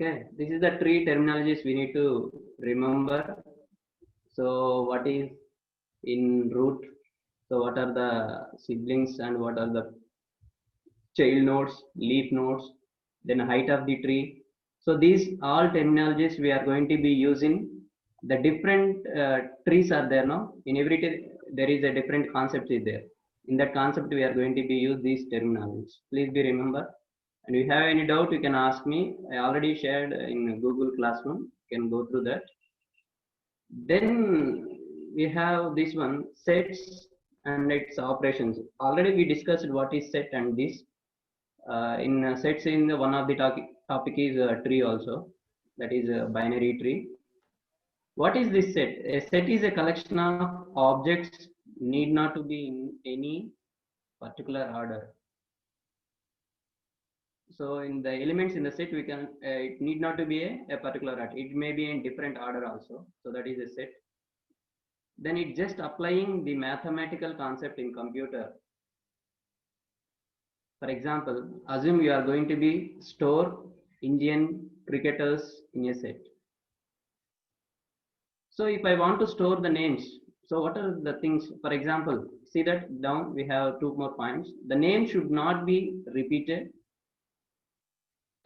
Okay, this is the three terminologies we need to remember. So what is in root? So what are the siblings and what are the child nodes, leaf nodes, then height of the tree. So these all terminologies we are going to be using. The different trees are there now. In every tree there is a different concept is there. In that concept we are going to be use these terminologies. Please be remember. And if you have any doubt, you can ask me. I already shared in Google Classroom. You can go through that. Then we have this one, sets and its operations. Already we discussed what is set and this. In sets, in one of the topic is tree also. That is a binary tree. What is this set? A set is a collection of objects, need not to be in any particular order. So in the elements in the set, we can it need not to be a particular order. It may be in different order also. So that is a set. Then it just applying the mathematical concept in computer. For example, assume you are going to be store Indian cricketers in a set. So if I want to store the names, so what are the things? For example, see that down we have 2 more points. The name should not be repeated.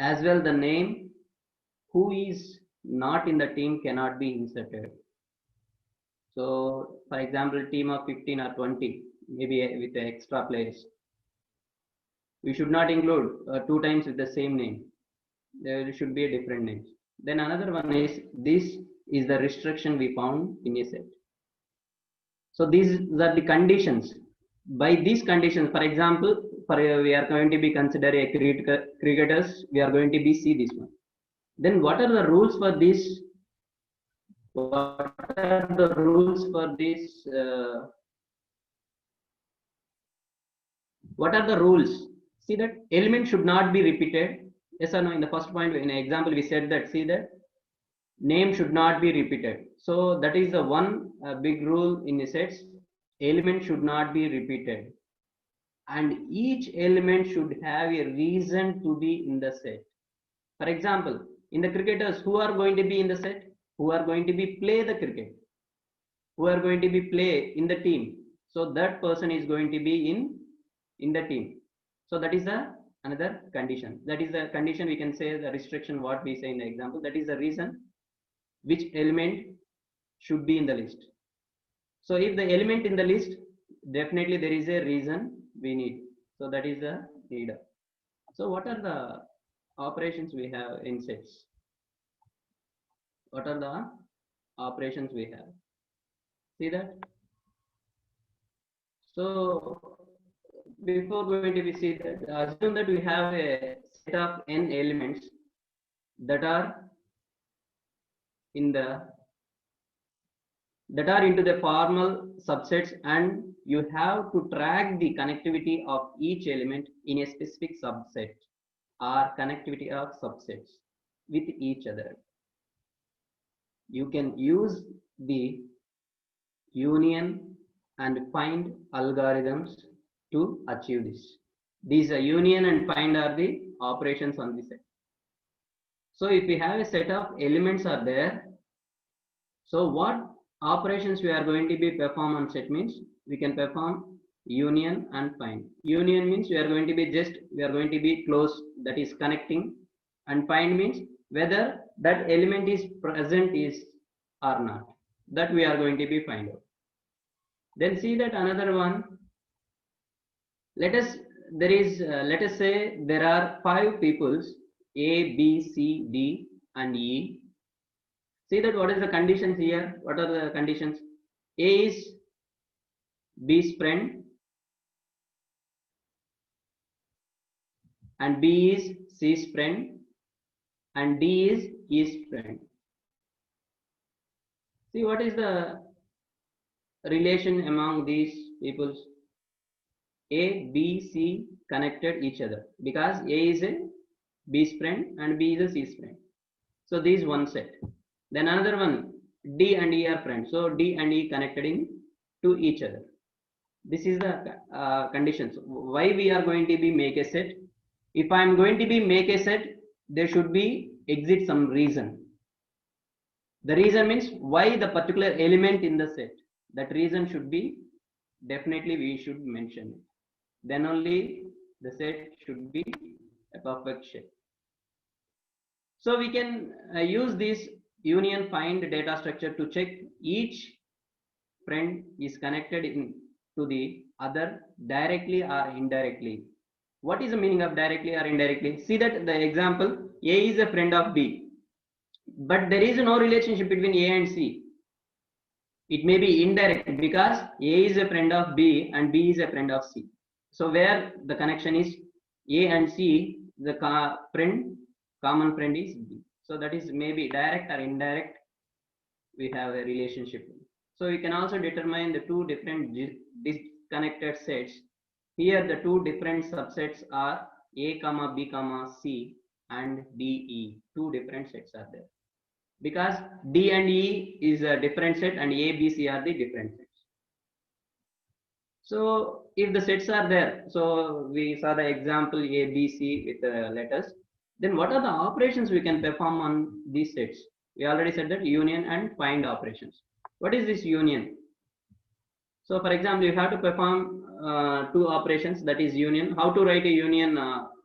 As well, the name who is not in the team cannot be inserted. So for example, team of 15 or 20, maybe with the extra players. We should not include 2 times with the same name. There should be a different name. Then another one is, this is the restriction we found in a set. So these are the conditions. By these conditions, for example, we are going to be consider a cricketers, we are going to be see this one. Then what are the rules for this? What are the rules for this? What are the rules? See that element should not be repeated. Yes or no? In the first point, in an example, we said that, see that name should not be repeated. So that is the one big rule in the sets. Element should not be repeated. And each element should have a reason to be in the set. For example, in the cricketers, who are going to be in the set? Who are going to be play the cricket? Who are going to be play in the team? So that person is going to be in the team. So that is the another condition. That is the condition, we can say the restriction what we say in the example. That is the reason which element should be in the list. So if the element in the list, definitely there is a reason we need. So that is the need. So what are the operations we have in sets? What are the operations we have? See that? So before going to be see that, assume that we have a set of n elements that are into the formal subsets, and you have to track the connectivity of each element in a specific subset or connectivity of subsets with each other. You can use the union and find algorithms to achieve this. These union and find are the operations on the set. So if we have a set of elements are there, so what operations we are going to be perform on set means we can perform union and find. Union means we are going to be close, that is connecting, and find means whether that element is present is or not. That we are going to be find out. Then see that another one. Let us say there are 5 peoples, A, B, C, D, and E. See that what is the conditions here? What are the conditions? A is B's friend, and B is C's friend, and D is E's friend. See what is the relation among these peoples? A, B, C connected each other because A is a B's friend and B is a C's friend. So these one set. Then another one, D and E are friends. So D and E connected to each other. This is the conditions. Why we are going to be make a set? If I am going to be make a set, there should be exit some reason. The reason means why the particular element in the set. That reason should be, definitely we should mention it. Then only the set should be a perfect set. So we can use this union find data structure to check each friend is connected to the other directly or indirectly. What is the meaning of directly or indirectly? See that the example, A is a friend of B, but there is no relationship between A and C. It may be indirect because A is a friend of B and B is a friend of C. So where the connection is A and C, the common friend is B. So that is maybe direct or indirect, we have a relationship. So you can also determine the two different disconnected sets. Here the two different subsets are A comma B comma C and D E. Two different sets are there because D and E is a different set and A, B, C are the different sets. So if the sets are there, so we saw the example A, B, C with the letters. Then what are the operations we can perform on these sets? We already said that union and find operations. What is this union? So for example, you have to perform two operations, that is union. How to write a union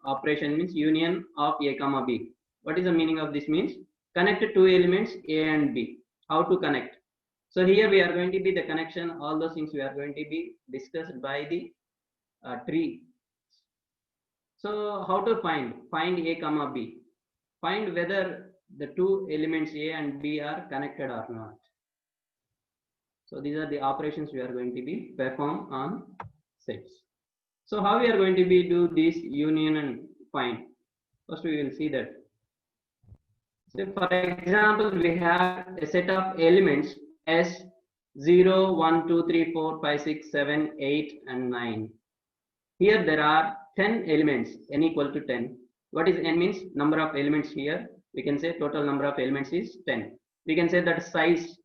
operation means union of A comma B. What is the meaning of this means? Connect two elements A and B. How to connect? So here we are going to be the connection, all those things we are going to be discussed by the tree. So how to find A comma B? Find whether the two elements A and B are connected or not. So these are the operations we are going to be perform on sets. So how we are going to be do this union and find? First we will see that. So for example, we have a set of elements S 0, 1, 2, 3, 4, 5, 6, 7, 8 and 9. Here there are 10 elements, n equal to 10. What is n means? Number of elements here. We can say total number of elements is 10. We can say that size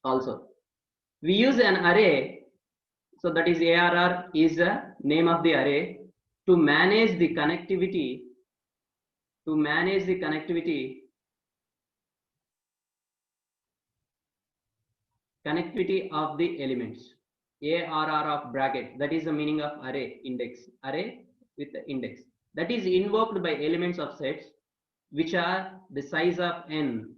also. We use an array, so that is ARR is the name of the array to manage the connectivity. To manage the connectivity of the elements. ARR of bracket, that is the meaning of array index. Array with the index. That is invoked by elements of sets which are the size of n,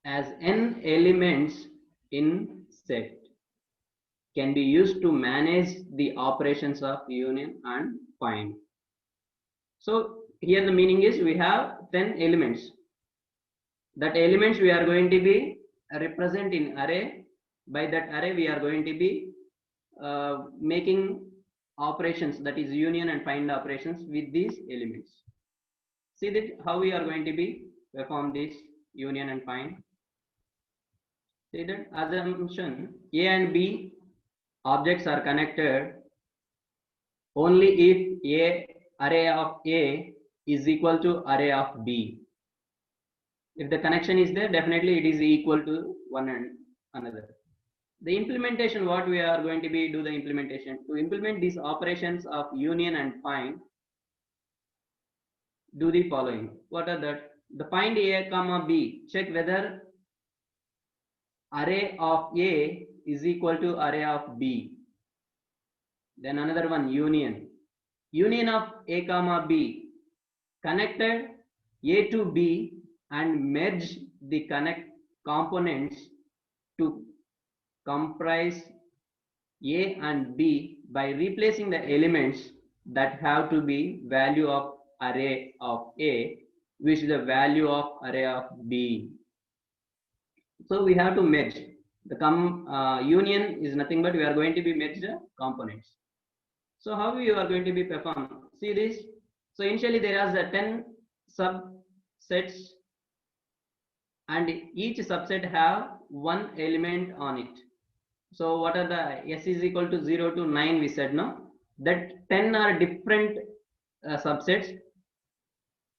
as n elements in set can be used to manage the operations of union and find. So here the meaning is we have 10 elements. That elements we are going to be represent in array. By that array we are going to be making operations, that is union and find operations with these elements. See that how we are going to be perform this union and find. See that assumption A and B objects are connected only if A array of A is equal to array of B. If the connection is there, definitely it is equal to one and another. The implementation, what we are going to be do the implementation to implement these operations of union and find, do the following. What are that? The find A comma B, check whether array of A is equal to array of B. Then another one, union of A comma B, connected A to B and merge the connect components to comprise A and B by replacing the elements that have to be value of array of A with the value of array of B. So we have to merge the union is nothing but we are going to be merge the components. So how we are going to be perform? See this. So initially there are the 10 subsets and each subset have one element on it. So what are the S is equal to 0 to 9 we said, no? That 10 are different subsets.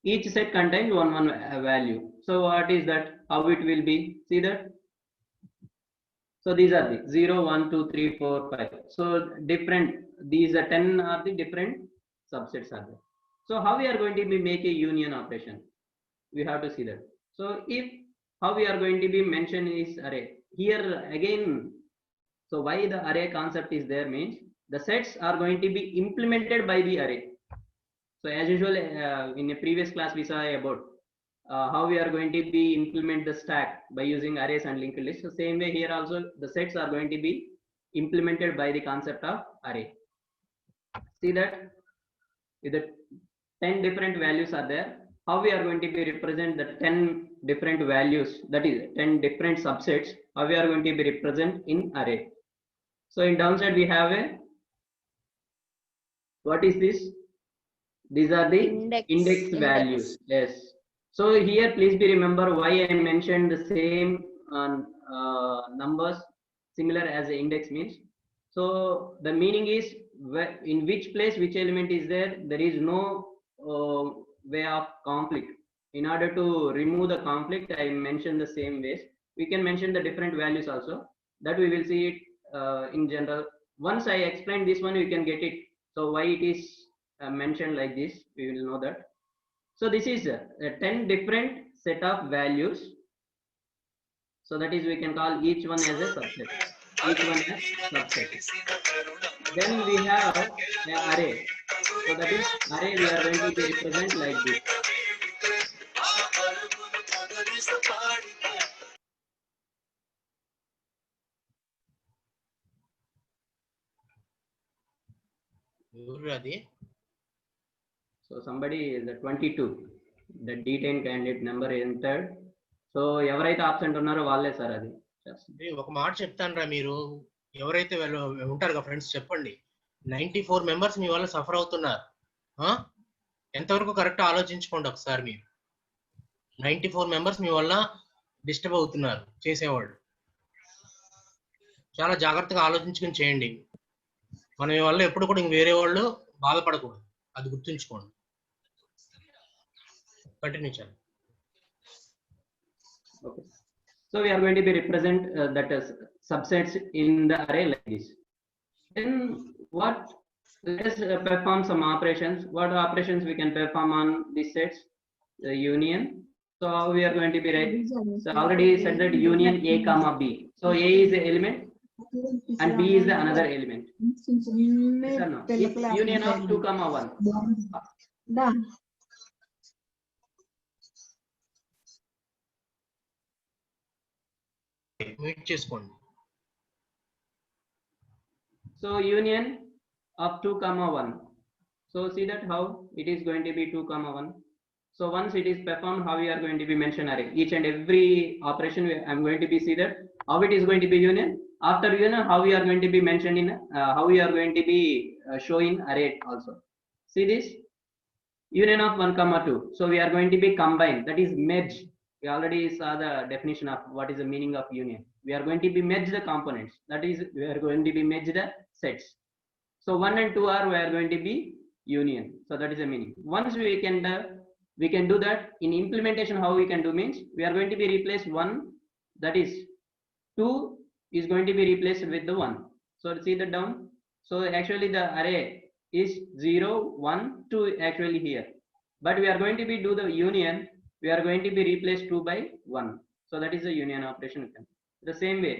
Each set contains one value. So what is that? How it will be? See that? So these are the 0, 1, 2, 3, 4, 5. So different, these are 10 are the different subsets are there. So how we are going to be make a union operation? We have to see that. So if how we are going to be mention is array here again. So why the array concept is there means the sets are going to be implemented by the array. So as usual, in a previous class we saw about how we are going to be implement the stack by using arrays and linked lists. So same way here also the sets are going to be implemented by the concept of array. See that if the 10 different values are there, how we are going to be represent the 10 different values, that is 10 different subsets, how we are going to be represent in array. So in downside we have a, what is this? These are the index values. Yes. So here please be remember why I mentioned the same numbers similar as the index means. So the meaning is in which place which element is there, there is no way of conflict. In order to remove the conflict, I mentioned the same ways. We can mention the different values also, that we will see it in general. Once I explain this one, you can get it. So why it is mentioned like this, we will know that. So this is a 10 different set of values. So that is, we can call each one as a subset. Each one as subset. Then we have an array. So that is array we are going to be represent like this. So somebody is the 22. The D10 candidate number entered. So ఎవరైతే absent ఉన్నారో వాళ్ళే sir అది. ఒక మాట చెప్తాను రా, మీరు ఎవరైతే ఉంటారు కదా ఫ్రెండ్స్ చెప్పండి, 94 మెంబర్స్ మీ వల్ల సఫర్ అవుతున్నారు. ఎంతవరకు కరెక్ట్ ఆలోచించుకోండి ఒకసారి. మీరు 94 మెంబర్స్ మీ వల్ల డిస్టర్బ్ అవుతున్నారు చేసేవాళ్ళు. చాలా జాగ్రత్తగా ఆలోచించుకుని చేయండి. మన వల్ల ఎప్పుడు కూడా వేరే వాళ్ళు బాధపడకూడదు, అది గుర్తుంచుకోండి. కంటిన్యూ చేయండి. Okay. So we are going to be represent that as subsets in the array like this. Then what? Let us perform some operations. What operations we can perform on these sets? The union. So how we are going to be right? So already said that union A comma B. So A is the element and B is the another element. Yes or no? It's union of 2 comma 1. Meet చేసుకోండి. So union of 2 comma 1. So see that how it is going to be 2 comma 1. So once it is performed, how we are going to be mention array. Each and every operation I am going to be see that how it is going to be union. After union, how we are going to be mentioned in how we are going to be showing array also. See this union of 1 comma 2. So we are going to be combine, that is merge. We already saw the definition of what is the meaning of union. We are going to be merge the components, that is we are going to be merge the sets. So 1 and 2 are we are going to be union. So that is the meaning. Once we can do that in implementation, how we can do means we are going to be replace 1, that is 2 is going to be replaced with the 1. So see that down. So actually the array is 0 1 2 actually here, but we are going to be do the union. We are going to be replaced 2 by 1. So that is the union operation. The same way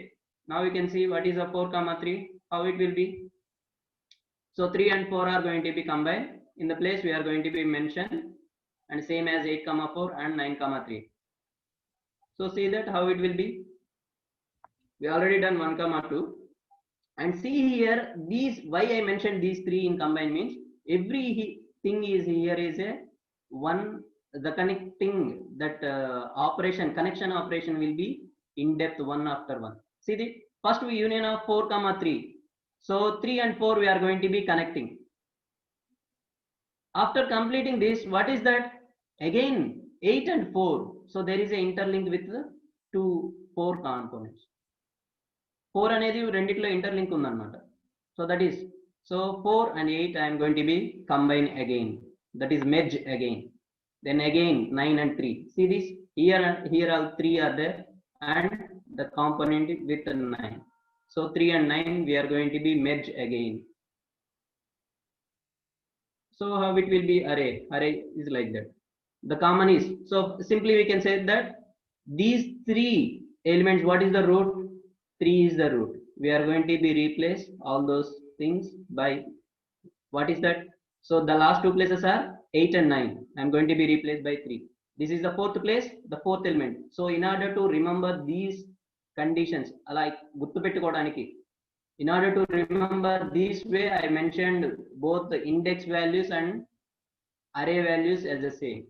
now we can see what is a 4 comma 3, how it will be. So 3 and 4 are going to be combined. In the place we are going to be mentioned and same as 8 comma 4 and 9 comma 3. So see that how it will be. We already done 1 comma 2, and see here these, why I mentioned these 3 in combine means every thing is here is a one, the connecting that operation, connection operation will be in depth one after one. See the first we union of 4 comma 3. So 3 and 4 we are going to be connecting. After completing this, what is that? Again 8 and 4. So there is a interlink with the 4 components. 4 అనేది రెండిట్లో interlink ఉందన్నమాట. So that is, so 4 and 8 I am going to be combine again, that is merge again. Then again 9 and 3. See this here all 3 are there and the component with 9. So 3 and 9 we are going to be merge again. So how it will be array is like that. The common is, so simply we can say that these three elements, what is the root? 3 is the root. We are going to be replace all those things by, what is that? So the last two places are 8 and 9. I'm going to be replaced by 3. This is the fourth place, the fourth element. So in order to remember these conditions, like గుర్తుపెట్టుకోవడానికి, in order to remember this way, I mentioned both the index values and array values as the same.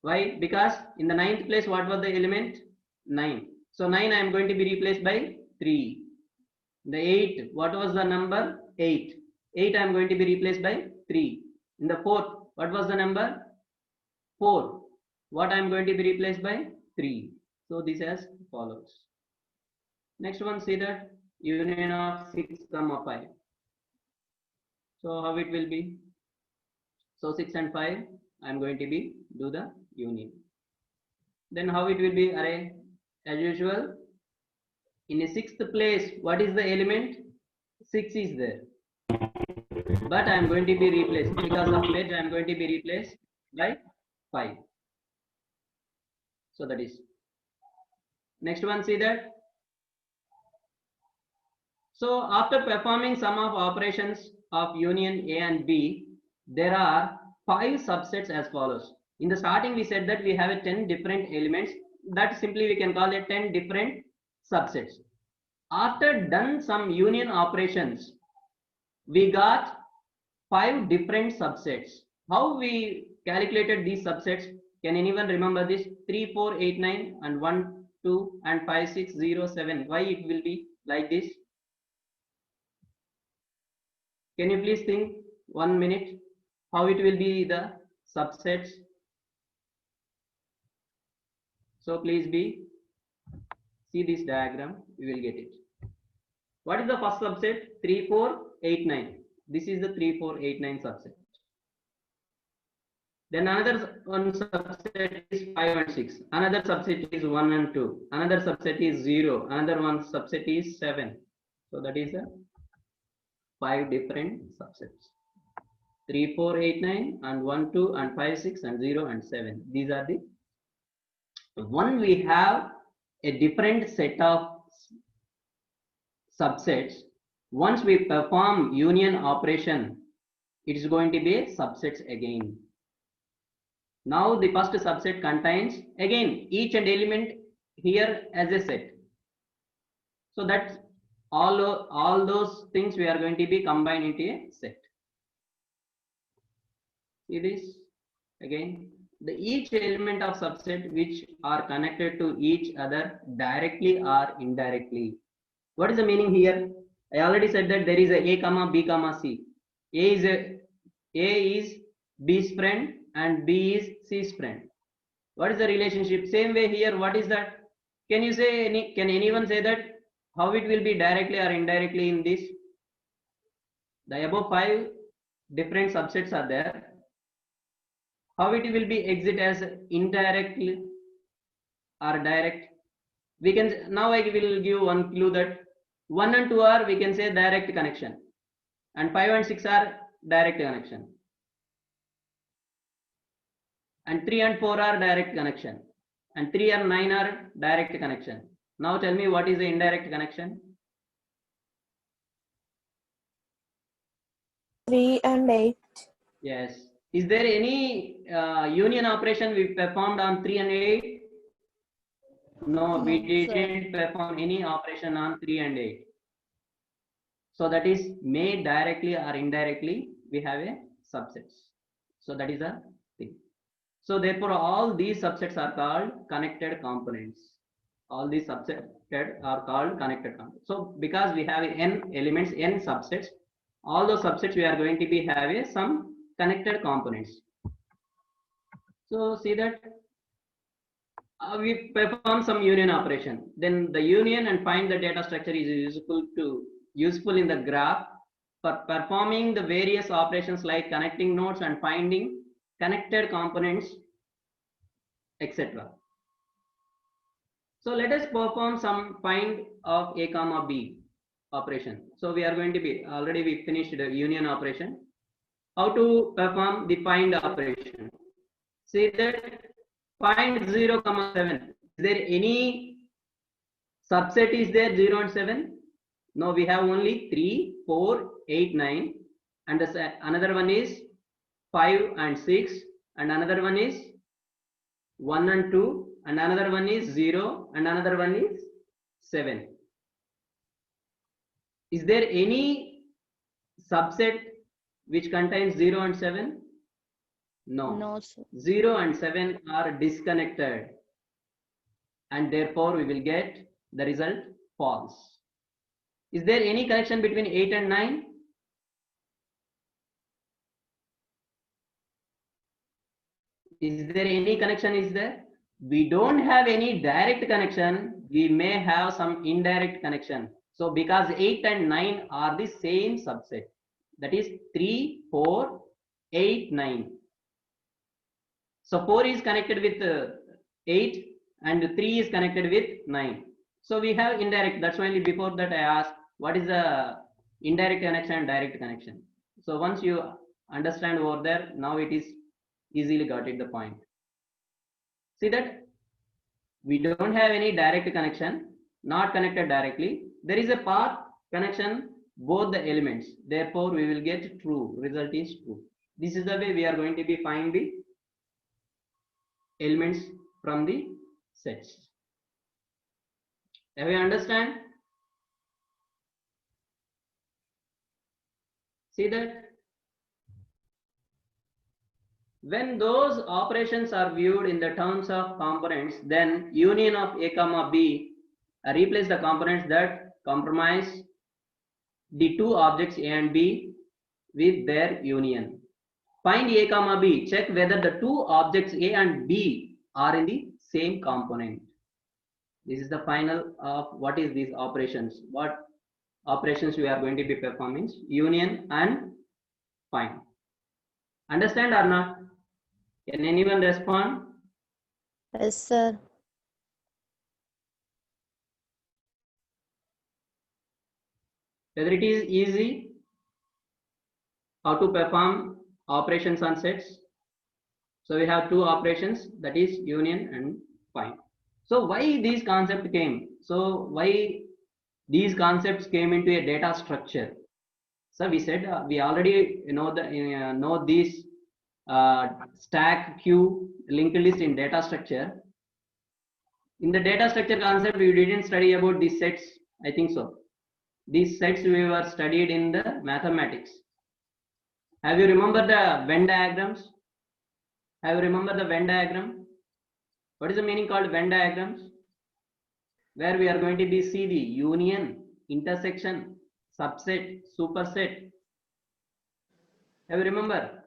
Why? Because in the 9th place, what was the element? 9. So 9 I am going to be replaced by 3. The 8, what was the number? 8. 8 I am going to be replaced by 3. In the 4th, what was the number? 4. What I am going to be replaced by? 3. So this as follows. Next one, see that union of 6, 5. So how it will be? So 6 and 5, I am going to be do the union. Then how it will be array? As usual, in a 6th place, what is the element? 6 is there. But I am going to be replaced, because of which I am going to be replaced by 5. So that is. Next one, see that. So after performing sum of operations of union A and B, there are 5 subsets as follows. In the starting, we said that we have a 10 different elements. That simply we can call it 10 different subsets. After done some union operations, we got 5 different subsets. How we calculated these subsets? Can anyone remember this? 3, 4, 8, 9 and 1, 2 and 5, 6, 0, 7. Why it will be like this? Can you please think 1 minute how it will be the subsets? So please see this diagram, you will get it. What is the first subset? 3, 4, 8, 9. This is the 3, 4, 8, 9 subset. Then another one subset is 5 and 6. Another subset is 1 and 2. Another subset is 0. Another one subset is 7. So that is a 5 different subsets. 3, 4, 8, 9 and 1, 2 and 5, 6 and 0 and 7. These are the one. We have a different set of subsets. Once we perform union operation, it is going to be subsets again. Now the first subset contains again each and element here as a set. So that's all those things we are going to be combined into a set. See this again. Each element of subset which are connected to each other directly or indirectly. What is the meaning here? I already said that there is a A comma B comma C. A is B's friend and B is C's friend. What is the relationship? Same way here. What is that? Can you say can anyone say that how it will be directly or indirectly in this? The above 5 different subsets are there. How it will be exit as indirectly or direct? We can now I will give one clue that 1 and 2 are, we can say, direct connection, and 5 and 6 are direct connection, and 3 and 4 are direct connection, and 3 and 9 are direct connection. Now tell me what is the indirect connection? 3 and 8. Yes. Is there any union operation we performed on 3 and 8? No, we didn't perform any operation on 3 and 8. So that is made directly or indirectly, we have a subsets. So that is a thing. So therefore all these subsets are called connected components. All these subsets are called connected components. So because we have n elements, n subsets, all those subsets we are going to be having some connected components. So see that we perform some union operation. Then the union and find the data structure is useful in the graph for performing the various operations like connecting nodes and finding connected components, etc. So let us perform some find of A comma B operation. So we are going to be already we finished the union operation. how to perform the find operation. See that find 0, 7. Is there any subset is there 0 and 7? No, we have only 3, 4, 8, 9, and another one is 5 and 6, and another one is 1 and 2, and another one is 0, and another one is 7. Is there any subset which contains 0 and 7? No. No, sir. 0 and 7 are disconnected, and therefore we will get the result false. Is there any connection between 8 and 9? Is there any connection? Is there? We don't have any direct connection. We may have some indirect connection. So because 8 and 9 are the same subset, that is 3, 4, 8, 9. So 4 is connected with 8 and 3 is connected with 9. So we have indirect. That's why before that I asked what is the indirect connection and direct connection. So once you understand over there, now it is easily got it the point. See that we don't have any direct connection, not connected directly. There is a path connection both the elements. Therefore, we will get true. Result is true. This is the way we are going to be find the elements from the sets. Have you understand? See that when those operations are viewed in the terms of components, then union of A comma B replace the components that comprise the two objects A and B with their union. Find A comma B. Check whether the two objects A and B are in the same component. This is the final of what is these operations. What operations we are going to be performing? Union and find. Understand or not? Can anyone respond? Yes, sir. Whether it is easy how to perform operations on sets. So we have two operations, that is union and find. So why these concepts came? So why these concepts came into a data structure? So we said we already know these stack, queue, linked list in data structure. In the data structure concept, we didn't study about these sets. I think so. These sets we were studied in the mathematics. Have you remember the Venn diagrams? Have you remember the Venn diagram? What is the meaning called Venn diagrams? Where we are going to be see the union, intersection, subset, superset. Have you remember?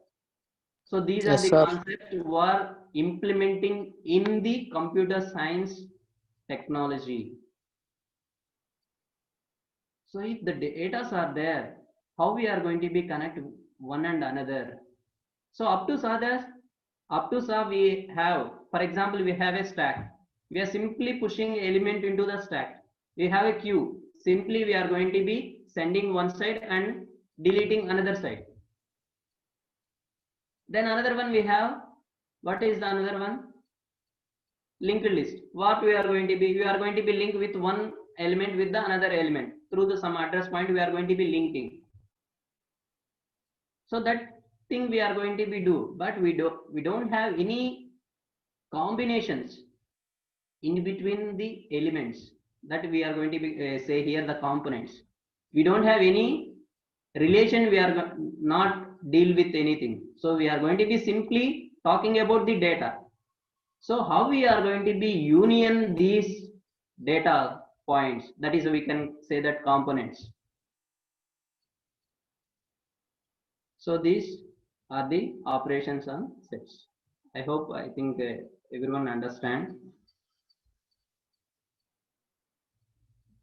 So these Yes, are the sir. concepts we are implementing in the computer science technology. So if the data are there, how we are going to be connect one and another? So up to SA we have, for example, we have a stack. We are simply pushing element into the stack. We have a queue. Simply we are going to be sending one side and deleting another side. Then another one we have, what is the another one? Linked list. What we are going to be? We are going to be linked with one element with the another element. Through the some address point we are going to be linking. So that thing we are going to be do, but we don't have any combinations in between the elements that we are going to be say here the components. We don't have any relation, we are not deal with anything. So we are going to be simply talking about the data. So how we are going to be union these data points, that is we can say that components. So these are the operations on sets. I think everyone understand.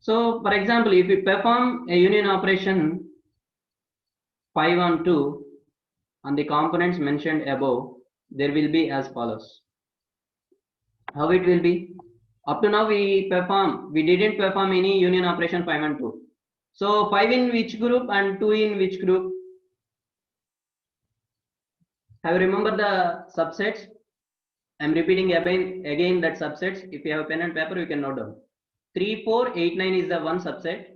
So for example, if we perform a union operation 5 on 2 on the components mentioned above, there will be as follows. How it will be? Up to now we didn't perform any union operation 5 and 2. So 5 in which group and 2 in which group? Have you remember the subsets? I'm repeating again that subsets. If you have a pen and paper, you can note down. 3, 4, 8, 9 is the one subset,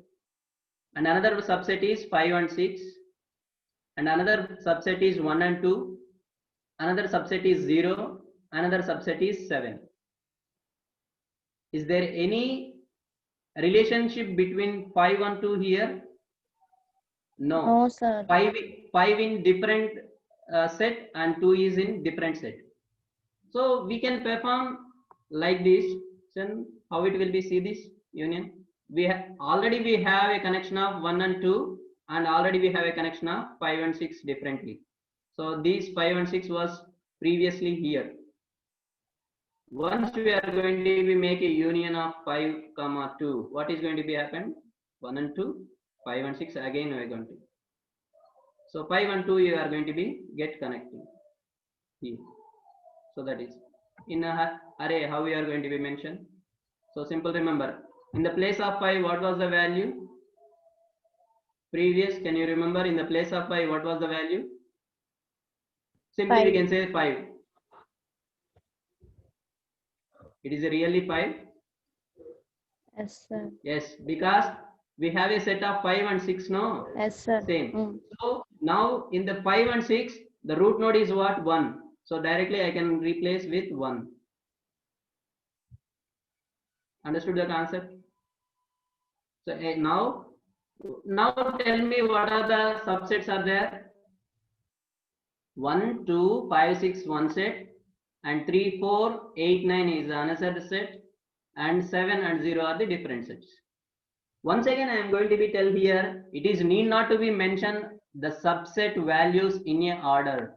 and another subset is 5 and 6, and another subset is 1 and 2, another subset is 0, another subset is 7. Is there any relationship between 5 and 2 here? No. No, sir. 5 in different set and 2 is in different set. So we can perform like this. Then how it will be, see this union? We already we have a connection of 1 and 2, and already we have a connection of 5 and 6 differently. So these 5 and 6 was previously here. Once we are going to be make a union of 5, 2, what is going to be happen? 1 and 2, 5 and 6 again we are going to. So 5 and 2 you are going to be get connected here. So that is in a array how we are going to be mentioned. So simple, remember, in the place of 5 what was the value? Previous, can you remember in the place of 5 what was the value? Simply 5. we can say 5. It is really 5. Yes, sir. Yes, because we have a set of 5 and 6 now. Yes, sir. Same. So now in the 5 and 6 the root node is what? 1. So directly I can replace with 1. Understood the concept? So now tell me what are the subsets are there? 1, 2, 5, 6 one set, and 3, 4, 8, 9 is another set, and 7 and 0 are the different sets. Once again I am going to be tell here, it is need not to be mentioned the subset values in a order.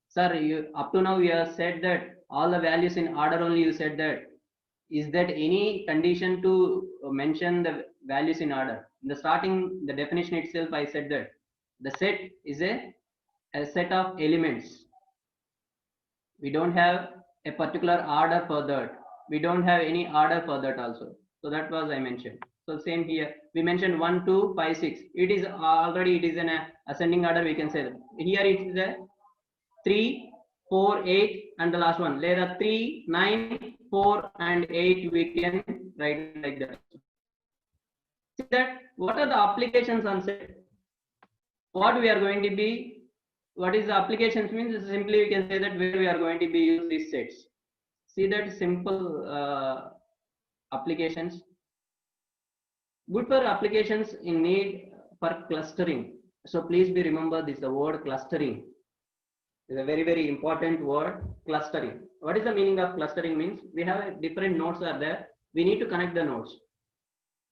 Sir, you up to now you have said that all the values in order only, you said that. Is that any condition to mention the values in order? In the starting, the definition itself, I said that the set is a set of elements. We don't have a particular order for that. We don't have any order for that also. So that was I mentioned. So same here. We mentioned 1, 2, 5, 6. It is already it is an ascending order. We can say that. Here it is a 3, 4, 8, and the last one. Later 3, 9, 4, and 8. We can write like that. See that what are the applications on set? What we are going to be, what is the applications means? Simply we can say that where we are going to be use these sets. See that simple applications. Good for applications in need for clustering. So please be remember this, the word clustering is a very important word, clustering. What is the meaning of clustering means? We have different nodes are there. We need to connect the nodes.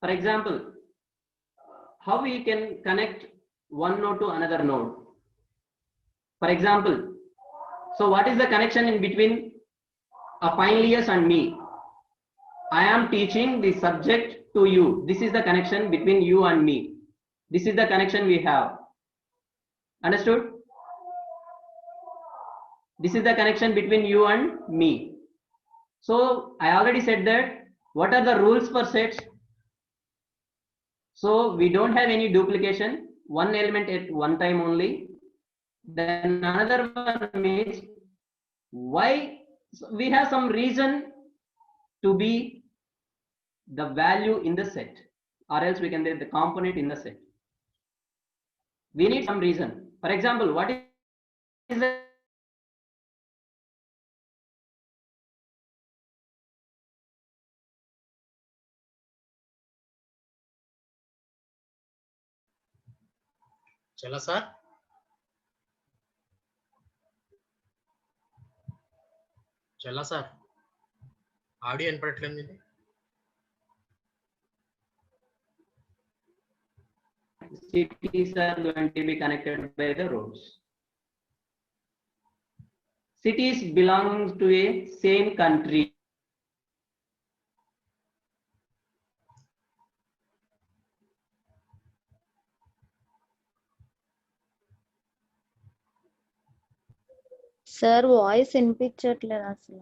For example, how we can connect one node to another node? For example, so what is the connection in between Finelius and me? I am teaching the subject to you. This is the connection between you and me. This is the connection we have. Understood? This is the connection between you and me. So I already said that what are the rules for sets? So we don't have any duplication, one element at one time only. Then another one means why we have some reason to be the value in the set, or else we can get the component in the set. We need some reason. For example, what is the चला sir चला sir audio వినపడట్లేదు ఇది cities are going to be connected by the roads. Cities belong to a same country. Sir voice వినిపించట్లేదు అసలు.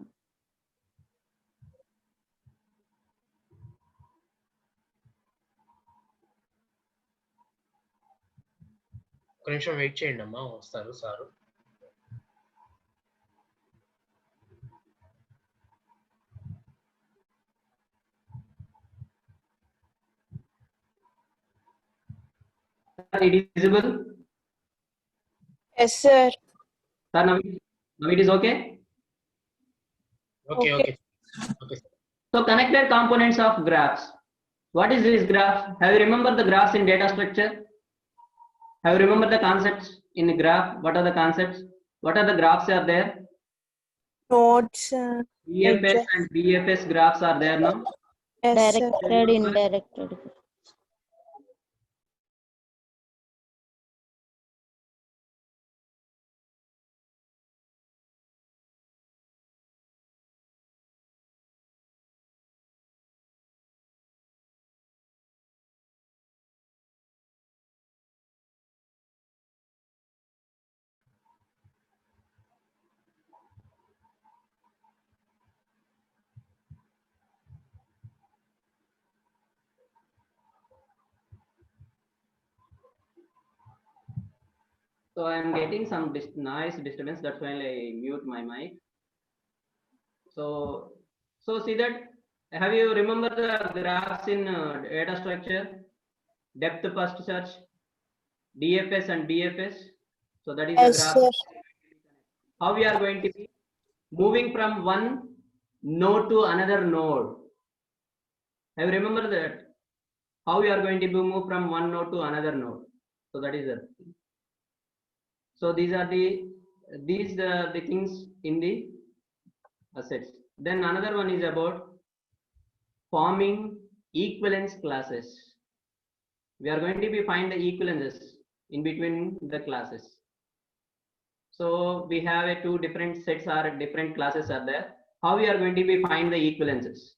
ఒక నిమిషం wait చేయండి అమ్మా, వస్తారు sir. it is visible? Yes, sir. Sir, now it is okay? Okay, Okay. okay. So connected components of graphs. What is this graph? Have you remember the graphs in data structure? Have you remember the concepts in the graph? What are the concepts? What are the graphs are there? Notes. EFS and BFS graphs are there now. Yes, sir. Directed, indirected. So I am getting some noise disturbance. That's why I mute my mic. So see that. Have you remember the graphs in data structure? Depth first search, DFS and BFS. So that is the Yes, graph. sir. How we are going to be moving from one node to another node. Have you remember that? How we are going to be move from one node to another node. So that is the. So these are the things in the assets. Then another one is about forming equivalence classes. We are going to be find the equivalences in between the classes. So we have a two different sets or different classes are there. How we are going to be find the equivalences?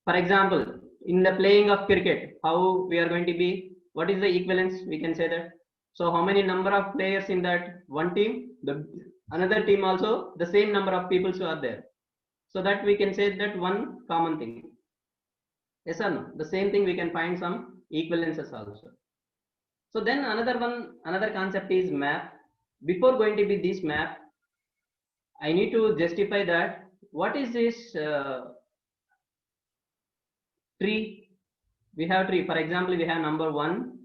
For example, in the playing of cricket, how we are going to be, what is the equivalence? We can say that. So how many number of players in that one team, the another team also the same number of people who are there. So that we can say that one common thing. Yes or no? The same thing we can find some equivalences also. So then another concept is map. Before going to be this map, I need to justify that what is this tree. We have tree. For example, we have number 1,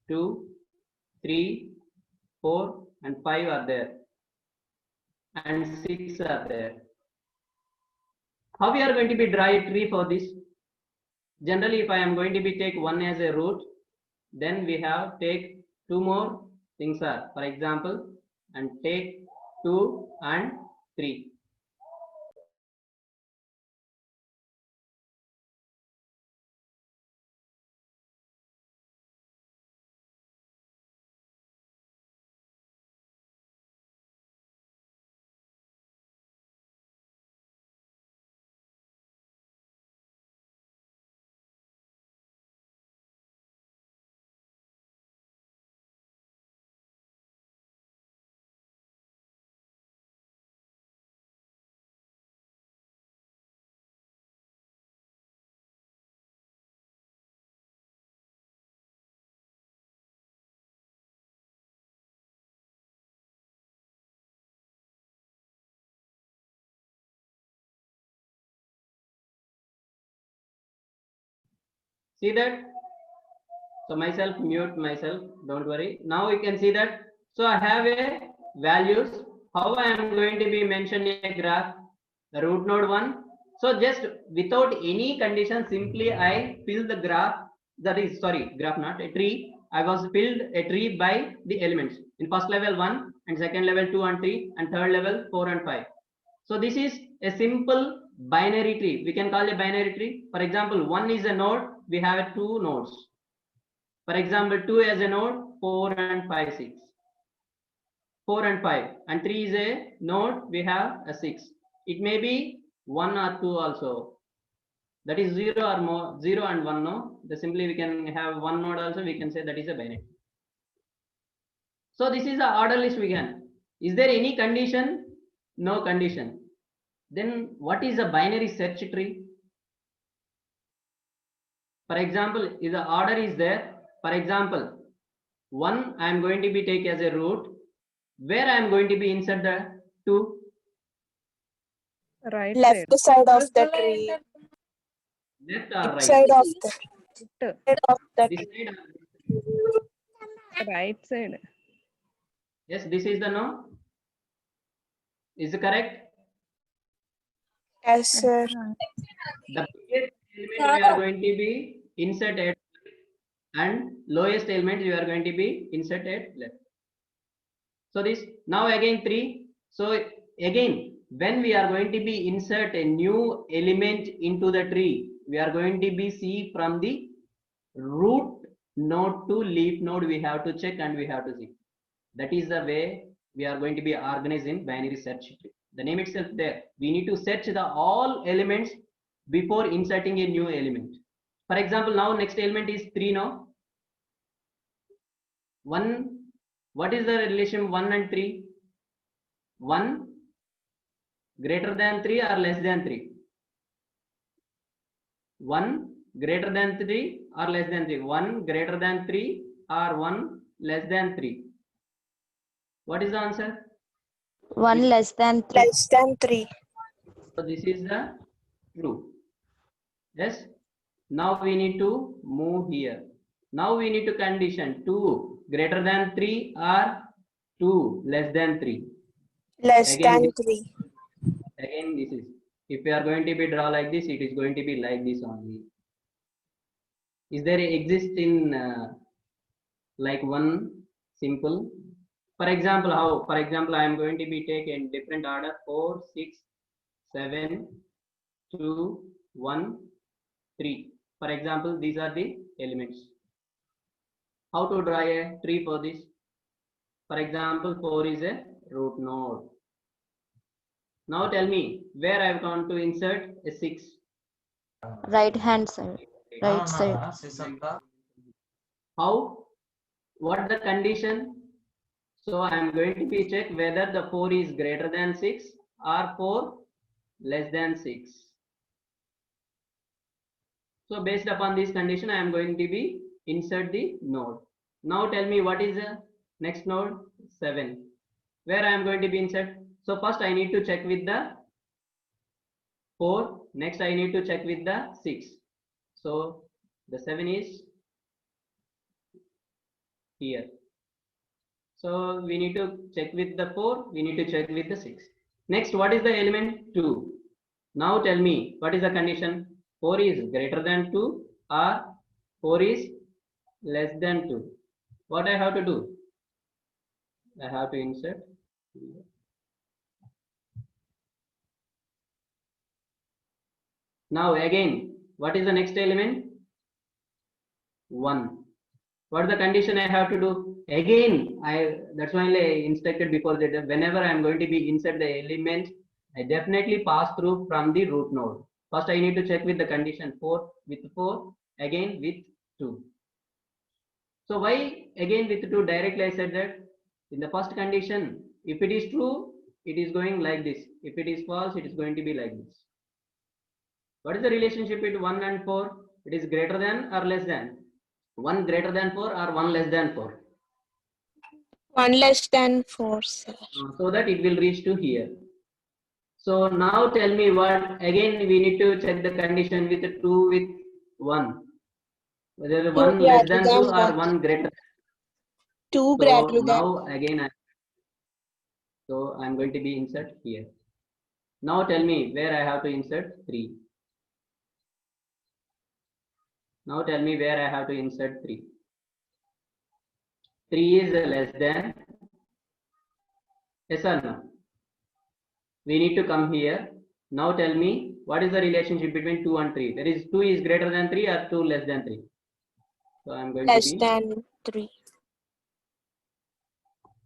2, 3, 4 and 5 are there and 6 are there. How we are going to be draw a tree for this? Generally, if I am going to be take 1 as a root, then we have take 2 more things are, for example, and take 2 and 3. See that? So myself, mute myself, don't worry. Now you can see that. So I have a values. How I am going to be mentioning a graph, the root node 1. So just without any condition, simply I fill the graph, that is, sorry, graph not a tree. I was filled a tree by the elements. In first level 1 and second level 2 and 3 and third level 4 and 5. So this is a simple binary tree. We can call a binary tree. For example, 1 is a node, we have 2 nodes. For example, 2 as a node, 4 and 5, 6. 4 and 5. And 3 is a node, we have a 6. It may be 1 or 2 also. That is 0 or more, 0 and 1, no? Simply we can have one node also, we can say that is a binary. So this is the order list we can. Is there any condition? No condition. Then what is a binary search tree? For example, if the order is there, for example, 1 I am going to be take as a root, where I am going to be insert the 2? Right Left side of the tree. Left or right? Side of the side. side of the This tree. side or this side? Right side. Yes, this is the no. Is it correct? Yes, sir. The biggest element we are going to be inserted and lowest element you are going to be inserted left. So this now again 3. So again when we are going to be insert a new element into the tree, we are going to be see from the root node to leaf node, we have to check and we have to see. That is the way we are going to be organized in binary search tree. The name itself there. We need to search the all elements before inserting a new element. For example, now next element is 3 now. 1, what is the relation 1 and 3? 1 greater than 3 or less than 3? 1 greater than 3 or less than 3? 1 greater than 3 or 1 less than 3? What is the answer? 1 less than 3. Less than 3. So this is the true. Yes. Now we need to move here. Now we need to condition 2 greater than 3 or 2 less than 3. Less Again, than 3. again this is, if we are going to be draw like this, it is going to be like this only. Is there exist in like one simple? For example, how? For example, I am going to be taken different order 4, 6, 7, 2, 1, 3. For example, these are the elements. How to draw a tree for this? For example, 4 is a root node. Now tell me where I have gone to insert a 6. Right hand side. Right side. How? What the condition? So I am going to be check whether the 4 is greater than 6 or 4 less than 6. So based upon this condition, I am going to be insert the node. Now tell me what is the next node? 7. Where I am going to be insert? So first I need to check with the 4. Next I need to check with the 6. So the 7 is here. So we need to check with the 4. We need to check with the 6. Next, what is the element? 2. Now tell me what is the condition? 4 is greater than 2 or 4 is less than 2. What I have to do? I have to insert here. Now again, what is the next element? 1. What is the condition I have to do? Again, that's why I instructed before that whenever I am going to be insert the element, I definitely pass through from the root node. First I need to check with the condition 4 with 4, again with 2. So why again with 2? Directly I said that in the first condition, if it is true, it is going like this. If it is false, it is going to be like this. What is the relationship between 1 and 4? It is greater than or less than? 1 greater than 4 or 1 less than 4? 1 less than 4, sir. So that it will reach to here. So now tell me what, again we need to check the condition with 2 with 1. Whether 1 less than 2 or 1 greater. 2 So greater than. now again, so I'm going to be insert here. Now tell me where I have to insert 3. Now tell me where I have to insert 3. 3 is less than. Yes or no? We need to come here. Now tell me what is the relationship between 2 and 3. There is 2 is greater than 3 or 2 less than 3. So I'm going Less to be. than 3.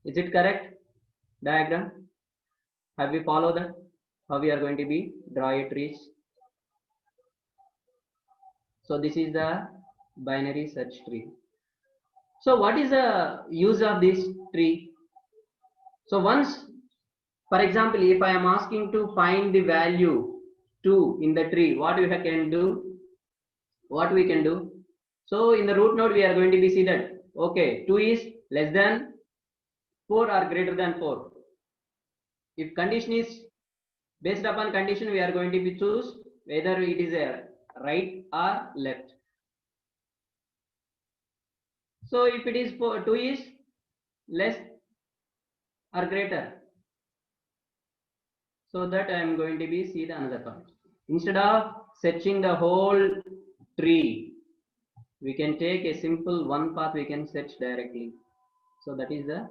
Is it correct? Diagram. Have we followed that? How we are going to be draw a trees. So this is the binary search tree. So what is the use of this tree? So once, for example, if I am asking to find the value 2 in the tree, what we can do? What we can do? So in the root node, we are going to be see that, okay, 2 is less than 4 or greater than 4. If condition is based upon condition, we are going to be choose whether it is a right or left. So if it is 2 is less or greater, so that I am going to be see the another part. Instead of searching the whole tree, we can take a simple one path, we can search directly. So that is the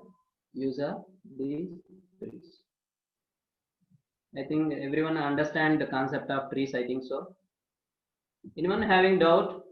use of these trees. I think everyone understand the concept of trees, I think so. Anyone having doubt?